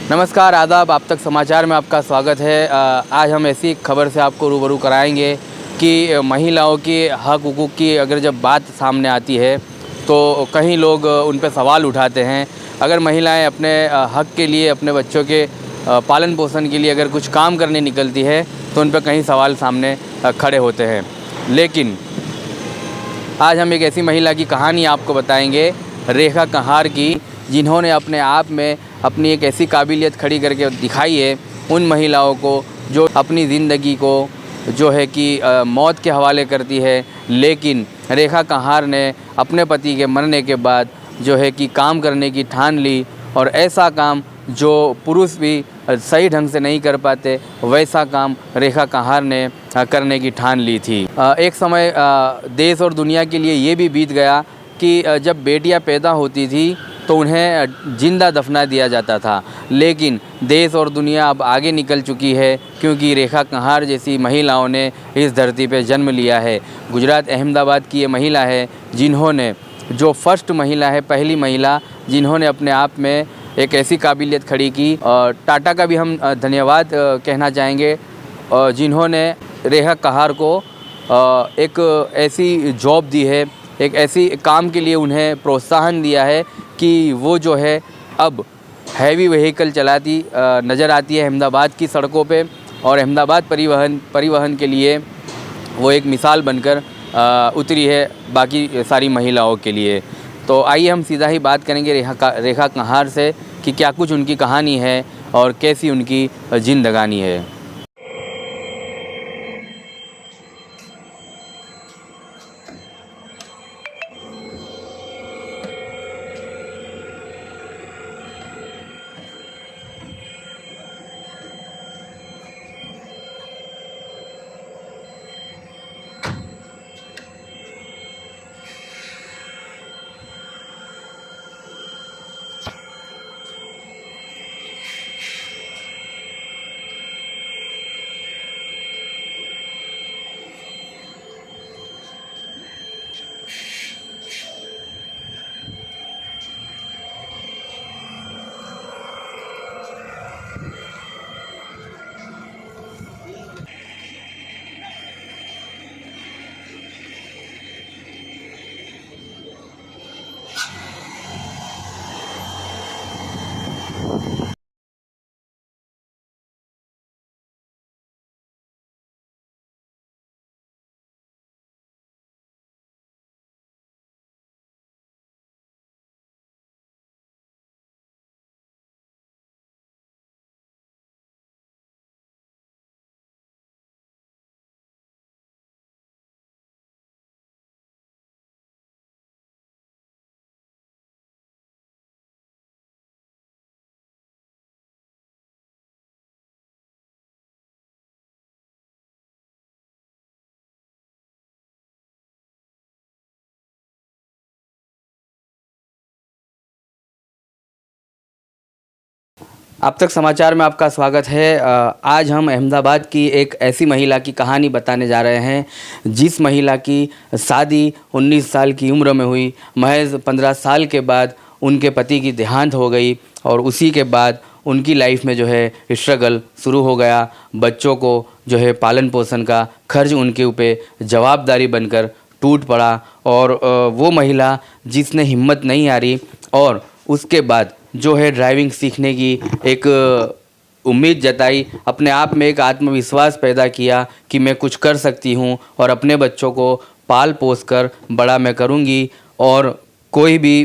नमस्कार, आदाब। आप तक समाचार में आपका स्वागत है। आज हम ऐसी खबर से आपको रूबरू कराएंगे कि महिलाओं के हक हुकूक की अगर जब बात सामने आती है तो कहीं लोग उन पर सवाल उठाते हैं। अगर महिलाएं अपने हक के लिए, अपने बच्चों के पालन पोषण के लिए अगर कुछ काम करने निकलती है तो उन पर कहीं सवाल सामने खड़े होते हैं। लेकिन आज हम एक ऐसी महिला की कहानी आपको बताएंगे, रेखा कहार की, जिन्होंने अपने आप में अपनी एक ऐसी काबिलियत खड़ी करके दिखाई है उन महिलाओं को जो अपनी ज़िंदगी को जो है कि मौत के हवाले करती है। लेकिन रेखा कहार ने अपने पति के मरने के बाद जो है कि काम करने की ठान ली, और ऐसा काम जो पुरुष भी सही ढंग से नहीं कर पाते वैसा काम रेखा कहार ने करने की ठान ली थी। एक समय देश और दुनिया के लिए ये भी बीत गया कि जब बेटियां पैदा होती थी तो उन्हें जिंदा दफना दिया जाता था। लेकिन देश और दुनिया अब आगे निकल चुकी है, क्योंकि रेखा कहार जैसी महिलाओं ने इस धरती पर जन्म लिया है। गुजरात अहमदाबाद की ये महिला है जिन्होंने, जो फर्स्ट महिला है, पहली महिला जिन्होंने अपने आप में एक ऐसी काबिलियत खड़ी की। और टाटा का भी हम धन्यवाद कहना चाहेंगे, जिन्होंने रेखा कहार को एक ऐसी जॉब दी है, एक ऐसी काम के लिए उन्हें प्रोत्साहन दिया है कि वो जो है अब हैवी व्हीकल चलाती नज़र आती है अहमदाबाद की सड़कों पे, और अहमदाबाद परिवहन के लिए वो एक मिसाल बनकर उतरी है बाकी सारी महिलाओं के लिए। तो आइए हम सीधा ही बात करेंगे रेखा कहार से कि क्या कुछ उनकी कहानी है और कैसी उनकी जिंदगानी है। आप तक समाचार में आपका स्वागत है। आज हम अहमदाबाद की एक ऐसी महिला की कहानी बताने जा रहे हैं जिस महिला की शादी 19 साल की उम्र में हुई। महज 15 साल के बाद उनके पति की देहांत हो गई, और उसी के बाद उनकी लाइफ में जो है स्ट्रगल शुरू हो गया। बच्चों को जो है पालन पोषण का खर्च उनके ऊपर जवाबदारी बनकर टूट पड़ा, और वो महिला जिसने हिम्मत नहीं हारी और उसके बाद जो है ड्राइविंग सीखने की एक उम्मीद जताई, अपने आप में एक आत्मविश्वास पैदा किया कि मैं कुछ कर सकती हूँ और अपने बच्चों को पाल पोस कर बड़ा मैं करूँगी, और कोई भी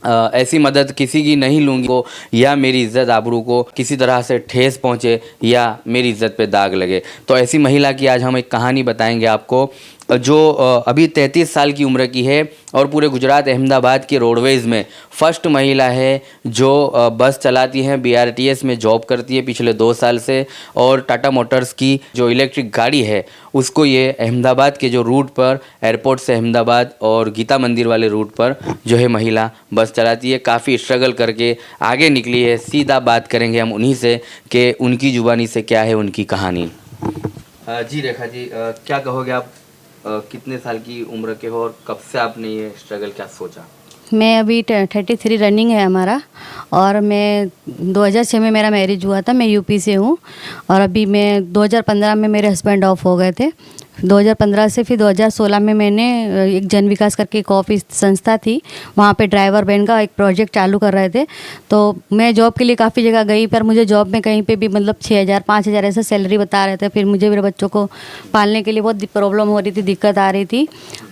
ऐसी मदद किसी की नहीं लूँगी को, या मेरी इज़्ज़त आबरू को किसी तरह से ठेस पहुँचे या मेरी इज़्ज़त पे दाग लगे। तो ऐसी महिला की आज हम एक कहानी बताएंगे आपको, जो अभी 33 साल की उम्र की है और पूरे गुजरात अहमदाबाद के रोडवेज़ में फर्स्ट महिला है जो बस चलाती हैं, BRTS में जॉब करती है पिछले 2 साल से, और टाटा मोटर्स की जो इलेक्ट्रिक गाड़ी है उसको ये अहमदाबाद के जो रूट पर, एयरपोर्ट से अहमदाबाद और गीता मंदिर वाले रूट पर जो है महिला बस चलाती है। काफ़ी स्ट्रगल करके आगे निकली है। सीधा बात करेंगे हम उन्हीं से कि उनकी ज़ुबानी से क्या है उनकी कहानी। जी रेखा जी, क्या कहोगे आप? कितने साल की उम्र के हो और कब से आपने ये स्ट्रगल क्या सोचा? मैं अभी 33 रनिंग है हमारा, और मैं 2006 में मेरा मैरिज हुआ था। मैं यूपी से हूँ, और अभी मैं 2015 में मेरे हस्बैंड ऑफ हो गए थे। 2015 से फिर 2016 में मैंने एक जन विकास करके एक ऑफिस संस्था थी, वहाँ पे ड्राइवर बहन का एक प्रोजेक्ट चालू कर रहे थे। तो मैं जॉब के लिए काफ़ी जगह गई, पर मुझे जॉब में कहीं पे भी मतलब 6,000 5,000 ऐसा सैलरी बता रहे थे। फिर मुझे मेरे बच्चों को पालने के लिए बहुत प्रॉब्लम हो रही थी, दिक्कत आ रही थी।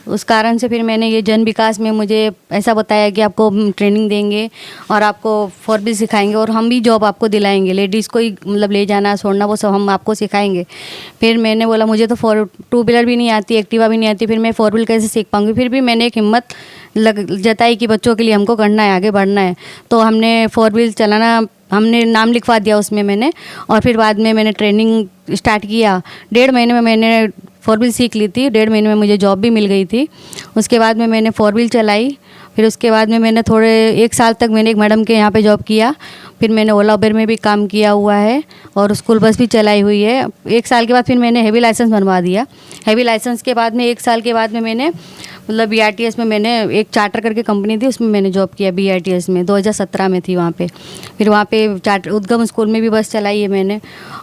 उस कारण से फिर मैंने ये जन विकास में मुझे ऐसा बताया कि आपको ट्रेनिंग देंगे और आपको 4 व्हील सिखाएंगे, और हम भी जॉब आपको दिलाएंगे, लेडीज़ को ही मतलब ले जाना छोड़ना वो सब हम आपको सिखाएंगे। फिर मैंने बोला मुझे तो 2 व्हीलर भी नहीं आती, एक्टिवा भी नहीं आती, फिर मैं 4 व्हील कैसे सीख पाऊँगी। फिर भी मैंने एक हिम्मत जताई कि बच्चों के लिए हमको करना है, आगे बढ़ना है। तो हमने 4 व्हील चलाना, हमने नाम लिखवा दिया उसमें मैंने, और फिर बाद में मैंने ट्रेनिंग स्टार्ट किया। 1.5 महीने में मैंने 4 व्हील सीख ली थी। 1.5 महीने में मुझे जॉब भी मिल गई थी। उसके बाद में मैंने 4 व्हील चलाई। फिर उसके बाद में मैंने 1 साल तक मैंने एक मैडम के यहाँ पे जॉब किया। फिर मैंने ओला उबेर में भी काम किया हुआ है, और स्कूल बस भी चलाई हुई है। 1 साल के बाद फिर मैंने हेवी लाइसेंस बनवा दिया। हेवी लाइसेंस के बाद में 1 साल के बाद में मैंने मतलब BRTS में मैंने एक चार्टर करके कंपनी थी, उसमें मैंने जॉब किया BRTS में। 2017 में थी वहाँ पे। फिर वहाँ पे चार्टर उद्गम स्कूल में भी बस चलाई है मैंने,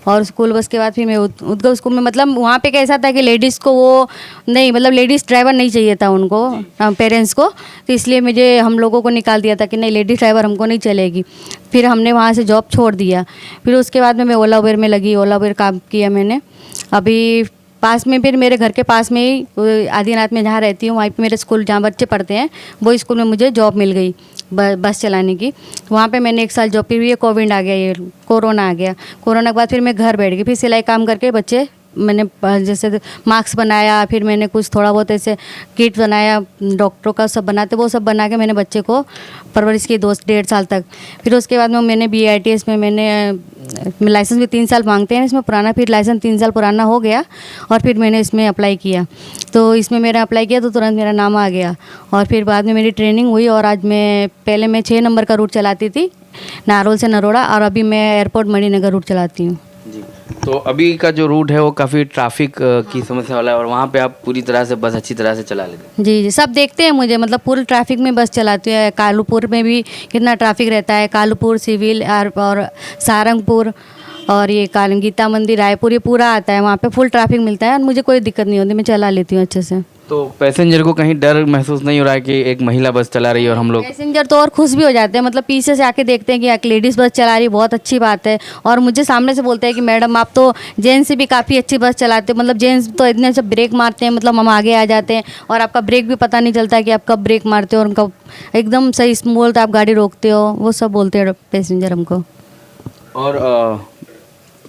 और स्कूल बस के बाद फिर मैं उद्गम स्कूल में मतलब वहाँ पे कैसा था कि लेडीज़ को वो नहीं, मतलब लेडीज़ ड्राइवर नहीं चाहिए था उनको, पेरेंट्स को। तो इसलिए मुझे हम लोगों को निकाल दिया था कि नहीं, लेडीज़ ड्राइवर हमको नहीं चलेगी। फिर हमने वहाँ से जॉब छोड़ दिया। फिर उसके बाद में मैं ओला उबेर में लगी, ओला उबेर काम किया मैंने। अभी पास में, फिर मेरे घर के पास में ही आदिनाथ में जहाँ रहती हूँ, वहीं पे मेरे स्कूल जहाँ बच्चे पढ़ते हैं, वो स्कूल में मुझे जॉब मिल गई बस चलाने की। वहाँ पे मैंने 1 साल जॉब की। ये कोविड आ गया, ये कोरोना आ गया। कोरोना के बाद फिर मैं घर बैठ गई। फिर सिलाई काम करके बच्चे मैंने जैसे मास्क बनाया, फिर मैंने कुछ थोड़ा बहुत ऐसे किट बनाया, डॉक्टरों का सब बनाते, वो सब बना के मैंने बच्चे को परवरिश की 2-1.5 साल तक। फिर उसके बाद में मैंने BRTS में मैंने लाइसेंस भी 3 साल मांगते हैं इसमें पुराना, फिर लाइसेंस 3 साल पुराना हो गया, और फिर मैंने इसमें अप्लाई किया। तो इसमें मेरा अप्लाई किया तो तुरंत मेरा नाम आ गया, और फिर बाद में मेरी ट्रेनिंग हुई। और आज मैं पहले मैं 6 नंबर का रूट चलाती थी, नारोल से नरोड़ा, और अभी मैं एयरपोर्ट मणिनगर रूट चलाती हूँ। जी। तो अभी का जो रूट है वो काफ़ी ट्रैफिक की समस्या वाला है, और वहाँ पे आप पूरी तरह से बस अच्छी तरह से चला लेते हैं। जी जी, सब देखते हैं मुझे, मतलब पूरे ट्रैफिक में बस चलाती है। कालूपुर में भी कितना ट्रैफिक रहता है, कालूपुर, सिविल और सारंगपुर, और ये गीता मंदिर, रायपुर, ये पूरा आता है। वहाँ पे फुल ट्रैफिक मिलता है, और मुझे कोई दिक्कत नहीं होती, मैं चला लेती हूँ अच्छे से। तो पैसेंजर को कहीं डर महसूस नहीं हो रहा है कि एक महिला बस चला रही है और हम लोग? पैसेंजर तो और खुश भी हो जाते हैं, मतलब पीछे से आके देखते हैं कि एक लेडीज़ बस चला रही है, बहुत अच्छी बात है। और मुझे सामने से बोलते हैं कि मैडम आप तो जेंट्स से भी काफ़ी अच्छी बस चलाते हो, मतलब जेंट्स तो इतने सब ब्रेक मारते हैं, मतलब हम आगे आ जाते हैं, और आपका ब्रेक भी पता नहीं चलता कि आप कब ब्रेक मारते हो, और उनका एकदम सही स्मूथ आप गाड़ी रोकते हो, वो सब बोलते हैं पैसेंजर हमको। और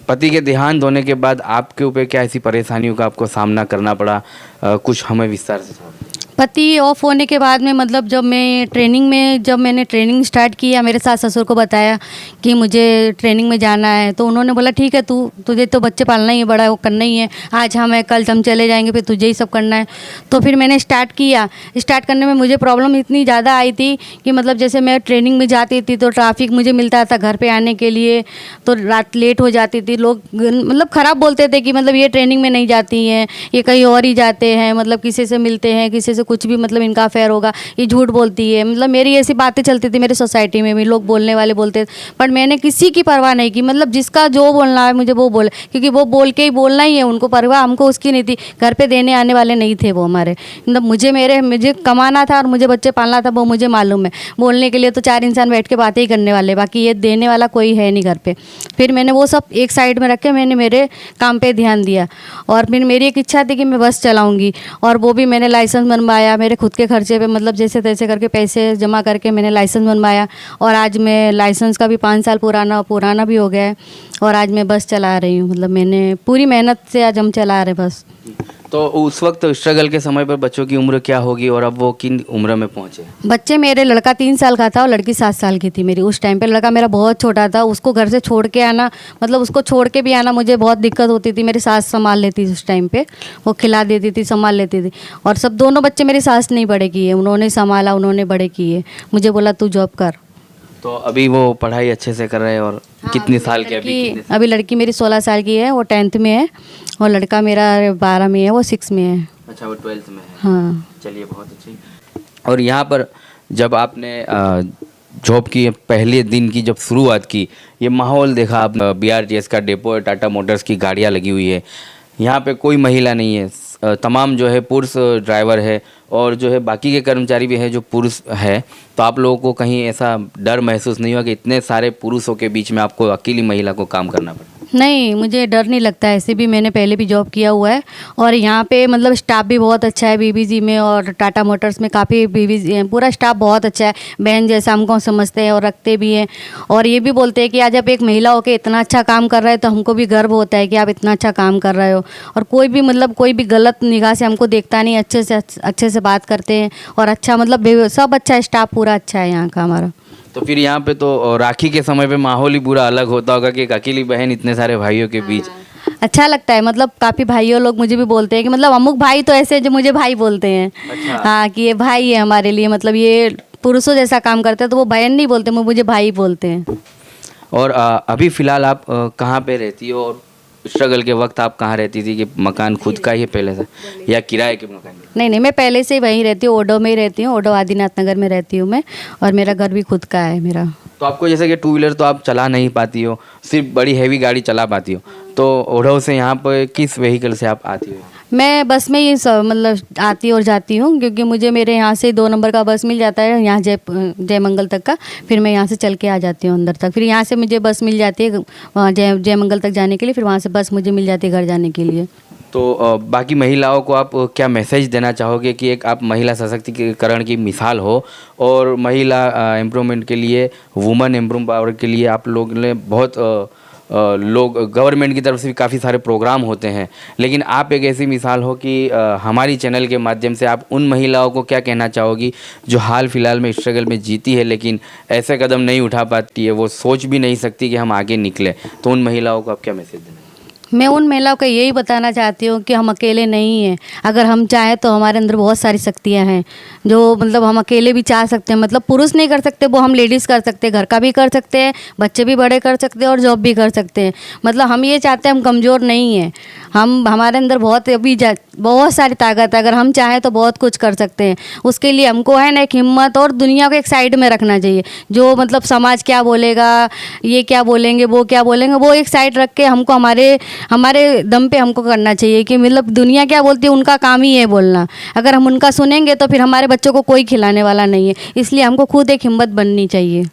पति के देहांत होने के बाद आपके ऊपर क्या ऐसी परेशानियों का आपको सामना करना पड़ा? कुछ हमें विस्तार से बताओ। पति ऑफ होने के बाद में मतलब जब मैंने ट्रेनिंग स्टार्ट किया, मेरे सास ससुर को बताया कि मुझे ट्रेनिंग में जाना है, तो उन्होंने बोला ठीक है, तुझे तो बच्चे पालना ही है, बड़ा वो करना ही है, आज हम कल हम चले जाएंगे, फिर तुझे ही सब करना है। तो फिर मैंने स्टार्ट किया। स्टार्ट करने में मुझे प्रॉब्लम इतनी ज़्यादा आई थी कि मतलब जैसे मैं ट्रेनिंग में जाती थी तो ट्रैफिक मुझे मिलता था घर पर आने के लिए, तो रात लेट हो जाती थी। लोग मतलब ख़राब बोलते थे कि मतलब ये ट्रेनिंग में नहीं जाती हैं, ये कहीं और ही जाते हैं, मतलब किसी से मिलते हैं, किसी से कुछ भी मतलब इनका अफेयर होगा, ये झूठ बोलती है। मतलब मेरी ऐसी बातें चलती थी मेरी सोसाइटी में भी, लोग बोलने वाले बोलते थे, पर मैंने किसी की परवाह नहीं की। मतलब जिसका जो बोलना है मुझे वो बोले, क्योंकि वो बोल के ही बोलना ही है, उनको परवाह हमको उसकी नहीं थी। घर पे देने आने वाले नहीं थे वो हमारे, मतलब मुझे कमाना था और मुझे बच्चे पालना था, वो मुझे मालूम है। बोलने के लिए तो 4 इंसान बैठ के बातें ही करने वाले, बाकी ये देने वाला कोई है नहीं घर पे। फिर मैंने वो सब एक साइड में रख के मैंने मेरे काम पे ध्यान दिया, और फिर मेरी एक इच्छा थी कि मैं बस चलाऊँगी, और वो भी मैंने लाइसेंस बनवाया मेरे खुद के खर्चे पे, मतलब जैसे तैसे करके पैसे जमा करके मैंने लाइसेंस बनवाया। और आज मैं लाइसेंस का भी 5 साल पुराना भी हो गया है, और आज मैं बस चला रही हूँ। मतलब मैंने पूरी मेहनत से आज हम चला रहे बस। तो उस वक्त स्ट्रगल के समय पर बच्चों की उम्र क्या होगी और अब वो किन उम्र में पहुँचे? बच्चे मेरे, लड़का 3 साल का था और लड़की 7 साल की थी मेरी उस टाइम पे। लड़का मेरा बहुत छोटा था, उसको घर से छोड़ के आना, मतलब उसको छोड़ के भी आना मुझे बहुत दिक्कत होती थी। मेरी सास संभाल लेती थी उस टाइम पे, वो खिला देती थी, संभाल लेती थी। और सब दोनों बच्चे मेरी सास नहीं बड़े किए, उन्होंने संभाला, उन्होंने बड़े किए। मुझे बोला तू जॉब कर। तो अभी वो पढ़ाई अच्छे से कर रहे हैं? और कितने साल के अभी लड़की मेरी 16 साल की है, वो 10th में है, और लड़का मेरा 12 में है, वो 6 में है। अच्छा, वो 12th में है। हाँ। चलिए, बहुत अच्छी। और यहाँ पर जब आपने जॉब की पहले दिन की जब शुरुआत की, ये माहौल देखा आप, BRTS का डेपो है, टाटा मोटर्स की गाड़ियाँ लगी हुई है, यहाँ पे कोई महिला नहीं है, तमाम जो है पुरुष ड्राइवर है और जो है बाकी के कर्मचारी भी हैं जो पुरुष है, तो आप लोगों को कहीं ऐसा डर महसूस नहीं हुआ कि इतने सारे पुरुषों के बीच में आपको अकेली महिला को काम करना पड़ा? नहीं, मुझे डर नहीं लगता है। ऐसे भी मैंने पहले भी जॉब किया हुआ है और यहाँ पे मतलब स्टाफ भी बहुत अच्छा है बीबीजी में और टाटा मोटर्स में काफ़ी बीबीजी पूरा स्टाफ बहुत अच्छा है, बहन जैसा हमको समझते हैं और रखते भी हैं। और ये भी बोलते हैं कि आज आप एक महिला होकर इतना अच्छा काम कर रहे हैं तो हमको भी गर्व होता है कि आप इतना अच्छा काम कर रहे हो। और कोई भी मतलब कोई भी गलत निगाह से हमको देखता नहीं, अच्छे से बात करते हैं और अच्छा मतलब सब अच्छा है, स्टाफ पूरा अच्छा है यहाँ का हमारा। तो फिर यहाँ पे तो राखी के समय पे माहौल ही पूरा अलग होता होगा कि एक अकेली बहन इतने सारे भाइयों के बीच। अच्छा लगता है, मतलब काफ़ी भाइयों लोग मुझे भी बोलते हैं कि मतलब अमुक भाई तो ऐसे जो मुझे भाई बोलते हैं। अच्छा। हाँ, कि ये भाई है हमारे लिए, मतलब ये पुरुषों जैसा काम करते हैं तो वो बहन नहीं बोलते, वो मुझे भाई बोलते हैं। और अभी फ़िलहाल आप कहाँ पे रहती हो और स्ट्रगल के वक्त आप कहाँ रहती थी? कि मकान खुद का ही है पहले से या किराए के मकान? नहीं, मैं पहले से ही वहीं रहती हूँ, ओडो में ही रहती हूँ, ओडो आदिनाथ नगर में रहती हूँ मैं, और मेरा घर भी खुद का है मेरा। तो आपको जैसे कि 2 व्हीलर तो आप चला नहीं पाती हो, सिर्फ बड़ी हैवी गाड़ी चला पाती हो, तो ओढ़ो से यहाँ पर किस व्हीकल से आप आती हो? मैं बस में ही मतलब आती और जाती हूँ, क्योंकि मुझे मेरे यहाँ से 2 नंबर का बस मिल जाता है यहाँ जयमंगल तक का, फिर मैं यहाँ से चल के आ जाती हूँ अंदर तक, फिर यहाँ से मुझे बस मिल जाती है वहाँ जयमंगल तक जाने के लिए, फिर वहाँ से बस मुझे मिल जाती है घर जाने के लिए। तो बाकी महिलाओं को आप क्या मैसेज देना चाहोगे कि एक आप महिला सशक्तिकरण की मिसाल हो और महिला एम्प्रूवमेंट के लिए, वुमेन एम्प्रूव पावर के लिए आप लोग ने बहुत लोग गवर्नमेंट की तरफ से भी काफ़ी सारे प्रोग्राम होते हैं, लेकिन आप एक ऐसी मिसाल हो कि हमारी चैनल के माध्यम से आप उन महिलाओं को क्या कहना चाहोगी जो हाल फिलहाल में स्ट्रगल में जीती है लेकिन ऐसे कदम नहीं उठा पाती है, वो सोच भी नहीं सकती कि हम आगे निकले, तो उन महिलाओं को आप क्या मैसेज देना? मैं उन महिलाओं को यही बताना चाहती हूँ कि हम अकेले नहीं हैं। अगर हम चाहें तो हमारे अंदर बहुत सारी शक्तियाँ हैं जो मतलब हम अकेले भी चाह सकते हैं, मतलब पुरुष नहीं कर सकते वो हम लेडीज़ कर सकते हैं, घर का भी कर सकते हैं, बच्चे भी बड़े कर सकते हैं और जॉब भी कर सकते हैं। मतलब हम ये चाहते हैं, हम कमज़ोर नहीं हैं, हमारे अंदर बहुत सारी ताकत है, अगर हम चाहें तो बहुत कुछ कर सकते हैं। उसके लिए हमको है ना एक हिम्मत और दुनिया को एक साइड में रखना चाहिए। जो मतलब समाज क्या बोलेगा, ये क्या बोलेंगे, वो क्या बोलेंगे, वो एक साइड रख के हमको हमारे दम पे हमको करना चाहिए कि मतलब दुनिया क्या बोलती है उनका काम ही है बोलना। अगर हम उनका सुनेंगे तो फिर हमारे बच्चों को कोई खिलाने वाला नहीं है, इसलिए हमको खुद एक हिम्मत बननी चाहिए।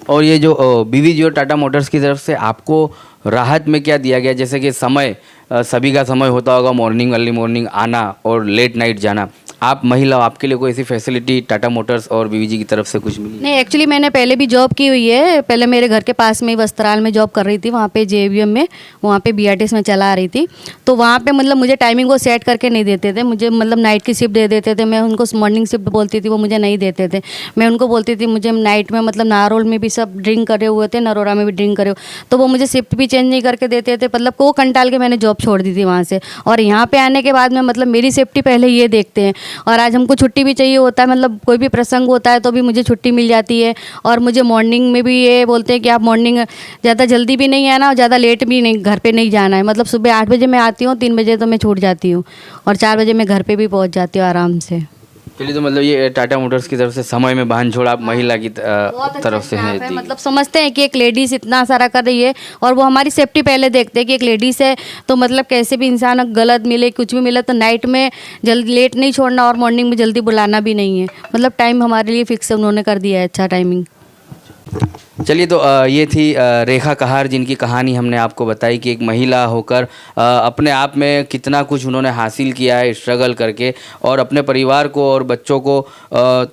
और ये जो बीवीजी और टाटा मोटर्स की तरफ से आपको राहत में क्या दिया गया? जैसे कि समय, सभी का समय होता होगा मॉर्निंग, अर्ली मॉर्निंग आना और लेट नाइट जाना, आप महिला, आपके लिए कोई ऐसी फैसिलिटी टाटा मोटर्स और बीवीजी की तरफ से कुछ मिली? नहीं, एक्चुअली मैंने पहले भी जॉब की हुई है, पहले मेरे घर के पास में ही वस्त्राल में जॉब कर रही थी, वहाँ पे JVM में, वहाँ पे BRTS में चला आ रही थी। तो वहाँ पे मतलब मुझे टाइमिंग वो सेट करके नहीं देते थे, मुझे मतलब नाइट की शिफ्ट दे देते थे, मैं उनको मॉर्निंग शिफ्ट बोलती थी, वो मुझे नहीं देते थे। मैं उनको बोलती थी मुझे नाइट में, मतलब नारोल में भी सब ड्रिंक करे हुए थे, नरोरा में भी ड्रिंक करे हुए, तो वो मुझे शिफ्ट भी चेंज नहीं करके देते थे, मतलब को कंटाल के मैंने जॉब छोड़ दी थी वहाँ से। और यहाँ पे आने के बाद में मतलब मेरी सेफ्टी पहले ये देखते हैं, और आज हमको छुट्टी भी चाहिए होता है, मतलब कोई भी प्रसंग होता है तो भी मुझे छुट्टी मिल जाती है। और मुझे मॉर्निंग में भी ये बोलते हैं कि आप मॉर्निंग ज़्यादा जल्दी भी नहीं आना और ज़्यादा लेट भी नहीं, घर पे नहीं जाना है। मतलब सुबह 8 बजे मैं आती हूँ, 3 बजे तो मैं छूट जाती हूँ और 4 बजे मैं घर पे भी पहुँच जाती हूँ आराम से। चलिए, तो मतलब ये टाटा मोटर्स की तरफ से समय में बांध छोड़ आप महिला की तरफ से है दी। मतलब समझते हैं कि एक लेडीज़ इतना सारा कर रही है और वो हमारी सेफ्टी पहले देखते हैं कि एक लेडीज़ है तो मतलब कैसे भी इंसान गलत मिले, कुछ भी मिले तो नाइट में जल्दी लेट नहीं छोड़ना और मॉर्निंग में जल्दी बुलाना भी नहीं है। मतलब टाइम हमारे लिए फिक्स उन्होंने कर दिया है, अच्छा टाइमिंग। चलिए, तो ये थी रेखा कहार, जिनकी कहानी हमने आपको बताई कि एक महिला होकर अपने आप में कितना कुछ उन्होंने हासिल किया है स्ट्रगल करके, और अपने परिवार को और बच्चों को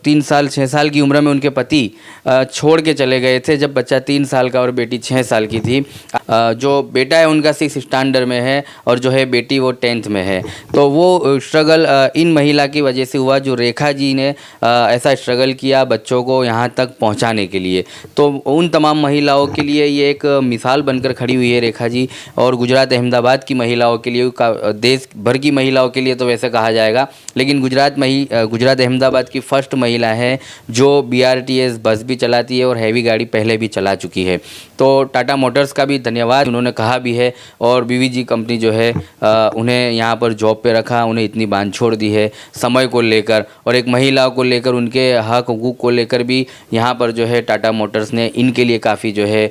3 साल 6 साल की उम्र में उनके पति छोड़ के चले गए थे, जब बच्चा 3 साल का और बेटी 6 साल की थी। जो बेटा है उनका 6 स्टैंडर्ड में है और जो है बेटी वो 10th में है। तो वो स्ट्रगल इन महिला की वजह से हुआ, जो रेखा जी ने ऐसा स्ट्रगल किया बच्चों को यहाँ तक पहुँचाने के लिए। तो उन तमाम महिलाओं के लिए ये एक मिसाल बनकर खड़ी हुई है रेखा जी। और गुजरात अहमदाबाद की महिलाओं के लिए, देश भर की महिलाओं के लिए तो वैसे कहा जाएगा, लेकिन गुजरात अहमदाबाद की फर्स्ट महिला है जो BRTS बस भी चलाती है और हैवी गाड़ी पहले भी चला चुकी है। तो टाटा मोटर्स का भी धन्यवाद उन्होंने कहा भी है, और BVG कंपनी जो है उन्हें यहाँ पर जॉब पे रखा, उन्हें इतनी बांधछोड़ दी है समय को लेकर, और एक महिला को लेकर, उनके हक हुकूक को लेकर भी यहाँ पर जो है टाटा मोटर्स ने इनके लिए काफ़ी जो है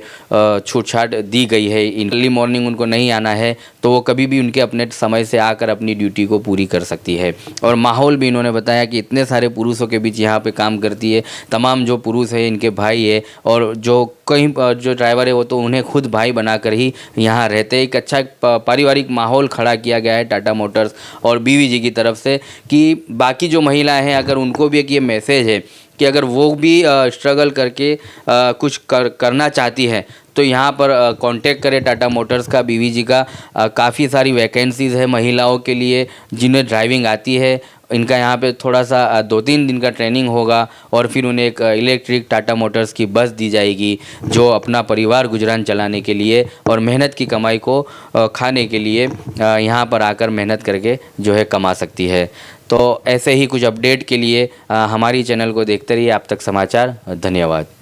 छूट छाट दी गई है। अर्ली मॉर्निंग उनको नहीं आना है तो वो कभी भी उनके अपने समय से आकर अपनी ड्यूटी को पूरी कर सकती है। और माहौल भी इन्होंने बताया कि इतने सारे पुरुषों के बीच यहाँ पे काम करती है, तमाम जो पुरुष है इनके भाई है, और जो कहीं जो ड्राइवर है वो तो उन्हें खुद भाई बनाकर ही यहाँ रहते हैं। एक अच्छा पारिवारिक माहौल खड़ा किया गया है टाटा मोटर्स और BVG की तरफ से, कि बाकी जो महिलाएं हैं अगर उनको भी एक ये मैसेज है कि अगर वो भी स्ट्रगल करके कुछ करना चाहती है तो यहाँ पर कांटेक्ट करें टाटा मोटर्स का, BVG का। काफ़ी सारी वैकेंसीज़ है महिलाओं के लिए जिन्हें ड्राइविंग आती है। इनका यहाँ पे थोड़ा सा 2-3 दिन का ट्रेनिंग होगा और फिर उन्हें एक इलेक्ट्रिक टाटा मोटर्स की बस दी जाएगी जो अपना परिवार गुजरान चलाने के लिए और मेहनत की कमाई को खाने के लिए यहाँ पर आकर मेहनत करके जो है कमा सकती है। तो ऐसे ही कुछ अपडेट के लिए हमारी चैनल को देखते रहिए आप तक समाचार। धन्यवाद।